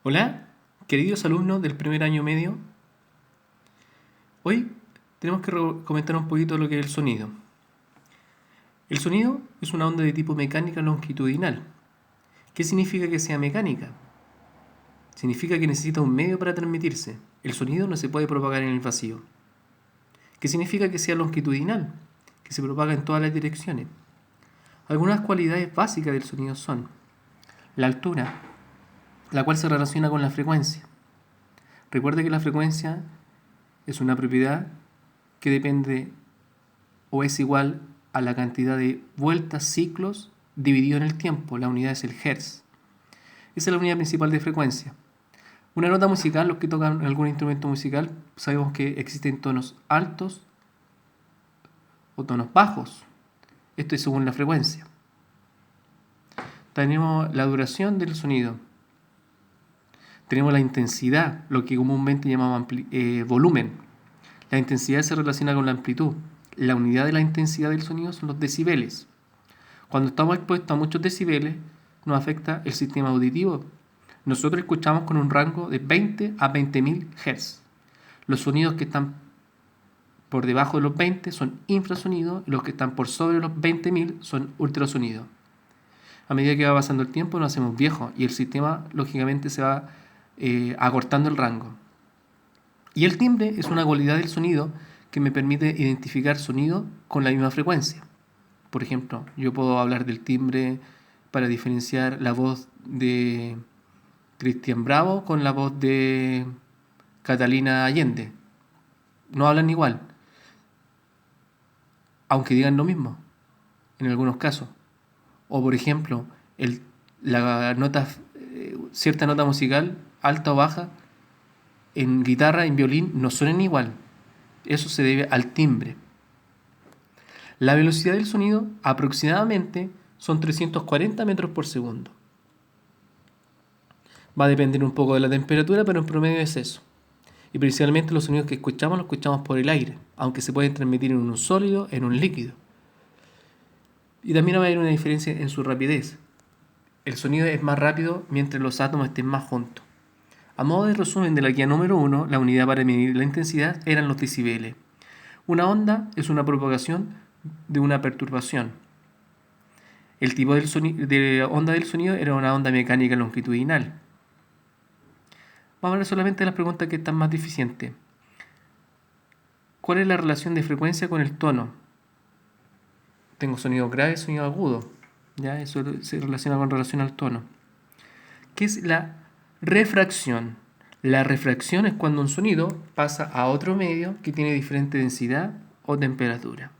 Hola, queridos alumnos del primer año medio. Hoy tenemos que comentar un poquito lo que es el sonido. El sonido es una onda de tipo mecánica longitudinal. ¿Qué significa que sea mecánica? Significa que necesita un medio para transmitirse. El sonido no se puede propagar en el vacío. ¿Qué significa que sea longitudinal? Que se propaga en todas las direcciones. Algunas cualidades básicas del sonido son la altura, la cual se relaciona con la frecuencia. Recuerde que la frecuencia es una propiedad que depende o es igual a la cantidad de vueltas, ciclos, dividido en el tiempo. La unidad es el hertz. Esa es la unidad principal de frecuencia. Una nota musical, los que tocan algún instrumento musical, sabemos que existen tonos altos o tonos bajos. Esto es según la frecuencia. Tenemos la duración del sonido. Tenemos la intensidad, lo que comúnmente llamamos volumen. La intensidad se relaciona con la amplitud. La unidad de la intensidad del sonido son los decibeles. Cuando estamos expuestos a muchos decibeles, nos afecta el sistema auditivo. Nosotros escuchamos con un rango de 20 a 20.000 Hz. Los sonidos que están por debajo de los 20 son infrasonidos y los que están por sobre los 20.000 son ultrasonidos. A medida que va pasando el tiempo nos hacemos viejos y el sistema lógicamente se va acortando el rango. Y el timbre es una cualidad del sonido que me permite identificar sonido con la misma frecuencia. Por ejemplo, yo puedo hablar del timbre para diferenciar la voz de Cristian Bravo con la voz de Catalina Allende. No hablan igual, aunque digan lo mismo, en algunos casos. O por ejemplo, la nota, cierta nota musical, alta o baja, en guitarra, en violín, no suenan igual. Eso se debe al timbre. La velocidad del sonido aproximadamente son 340 metros por segundo. Va a depender un poco de la temperatura, pero en promedio es eso. Y principalmente los sonidos que escuchamos los escuchamos por el aire, aunque se pueden transmitir en un sólido, en un líquido. Y también va a haber una diferencia en su rapidez. El sonido es más rápido mientras los átomos estén más juntos. A modo de resumen de la guía número 1, la unidad para medir la intensidad eran los decibeles. Una onda es una propagación de una perturbación. El tipo de onda del sonido era una onda mecánica longitudinal. Vamos a ver solamente las preguntas que están más deficientes. ¿Cuál es la relación de frecuencia con el tono? Tengo sonido grave, sonido agudo. ¿Ya? Eso se relaciona con relación al tono. ¿Qué es la refracción? La refracción es cuando un sonido pasa a otro medio que tiene diferente densidad o temperatura.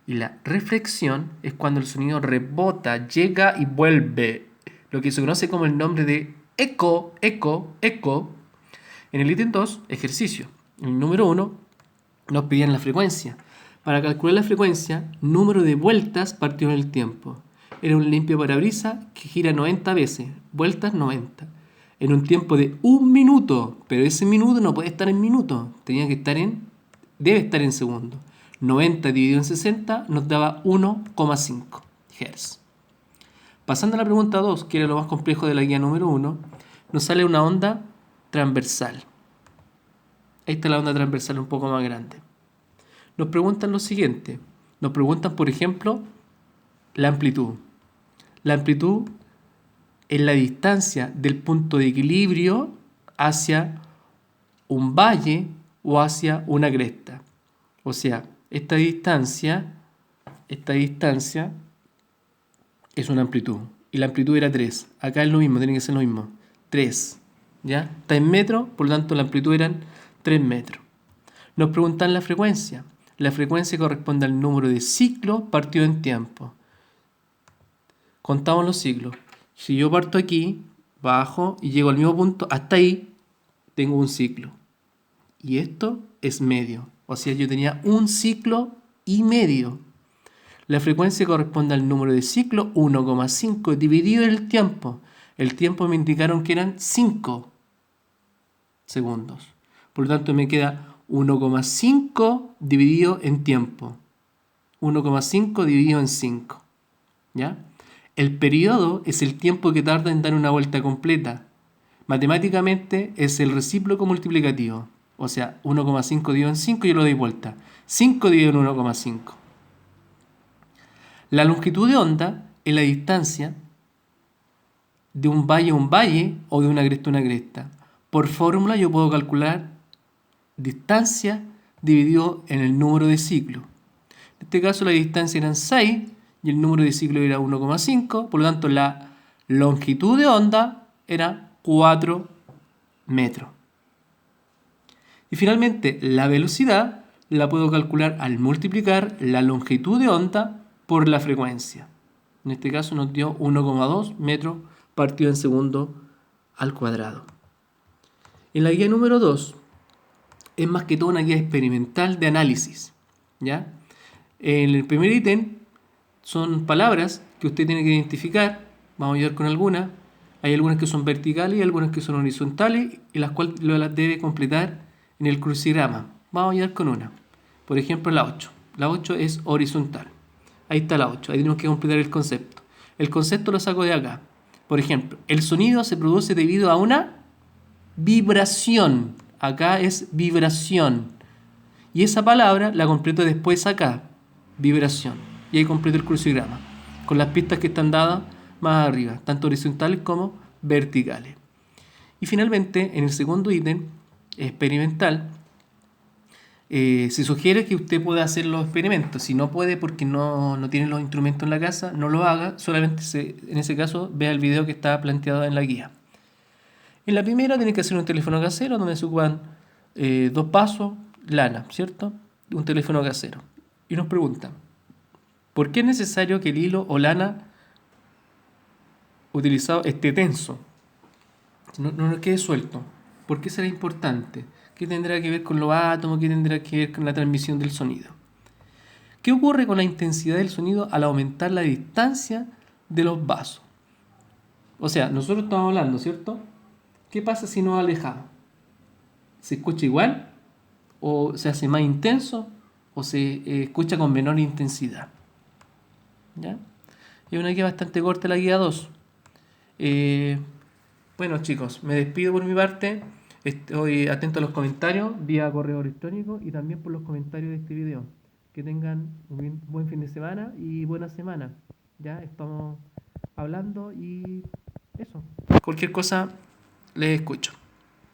Y la reflexión es cuando el sonido rebota, llega y vuelve. Lo que se conoce como el nombre de eco, eco, eco. En el ítem 2, ejercicio. En el número 1, nos pedían la frecuencia. Para calcular la frecuencia, número de vueltas partido en el tiempo. Era un limpio parabrisas que gira 90 veces, vueltas 90. En un tiempo de 1 minuto, pero ese minuto no puede estar en minutos, debe estar en segundos. 90 dividido en 60 nos daba 1,5 Hz. Pasando a la pregunta 2, que era lo más complejo de la guía número 1, nos sale una onda transversal. Ahí está la onda transversal un poco más grande. Nos preguntan lo siguiente. Nos preguntan, por ejemplo, la amplitud. La amplitud es la distancia del punto de equilibrio hacia un valle o hacia una cresta. O sea, esta distancia es una amplitud. Y la amplitud era 3. Acá es lo mismo, tiene que ser lo mismo. 3. ¿Ya? Está en metros, por lo tanto la amplitud eran 3 metros. Nos preguntan la frecuencia. La frecuencia corresponde al número de ciclos partido en tiempo. Contamos los ciclos. Si yo parto aquí, bajo y llego al mismo punto, hasta ahí, tengo un ciclo. Y esto es medio. O sea, yo tenía un ciclo y medio. La frecuencia corresponde al número de ciclos 1,5 dividido en el tiempo. El tiempo me indicaron que eran 5 segundos. Por lo tanto, me queda 1,5 dividido en tiempo. 1,5 dividido en 5. ¿Ya? El periodo es el tiempo que tarda en dar una vuelta completa. Matemáticamente es el recíproco multiplicativo. O sea, 1,5 dividido en 5 yo lo doy vuelta. 5 dividido en 1,5. La longitud de onda es la distancia de un valle a un valle o de una cresta a una cresta. Por fórmula yo puedo calcular distancia dividido en el número de ciclos. En este caso la distancia eran 6 y el número de ciclos era 1,5. Por lo tanto la longitud de onda era 4 metros. Y finalmente la velocidad la puedo calcular al multiplicar la longitud de onda por la frecuencia. En este caso nos dio 1,2 metros partido en segundo al cuadrado. En la guía número 2 es más que todo una guía experimental de análisis, ¿ya? En el primer ítem son palabras que usted tiene que identificar. Vamos a ayudar con algunas. Hay algunas que son verticales y algunas que son horizontales y las cuales las debe completar en el crucigrama. Vamos a ayudar con una. Por ejemplo, la 8. La 8 es horizontal. Ahí está la 8. Ahí tenemos que completar el concepto. El concepto lo saco de acá. Por ejemplo, el sonido se produce debido a una vibración. Acá es vibración. Y esa palabra la completo después acá. Vibración. Y ahí completo el crucigrama. Con las pistas que están dadas más arriba. Tanto horizontales como verticales. Y finalmente, en el segundo ítem, experimental, se sugiere que usted pueda hacer los experimentos. Si no puede porque no tiene los instrumentos en la casa, no lo haga. Solamente en ese caso vea el video que está planteado en la guía. En la primera tiene que hacer un teléfono casero donde se ocupan 2 pasos, lana, ¿cierto? Un teléfono casero. Y nos preguntan, ¿por qué es necesario que el hilo o lana utilizado esté tenso? No nos quede suelto. ¿Por qué será importante? ¿Qué tendrá que ver con los átomos? ¿Qué tendrá que ver con la transmisión del sonido? ¿Qué ocurre con la intensidad del sonido al aumentar la distancia de los vasos? O sea, nosotros estamos hablando, ¿cierto? ¿Qué pasa si nos alejamos? ¿Se escucha igual? ¿O se hace más intenso? ¿O se escucha con menor intensidad? ¿Ya? Es una guía bastante corta la guía 2. Bueno chicos, me despido por mi parte. Estoy atento a los comentarios vía correo electrónico y también por los comentarios de este video. Que tengan un buen fin de semana y buena semana. Ya estamos hablando y eso. Cualquier cosa les escucho.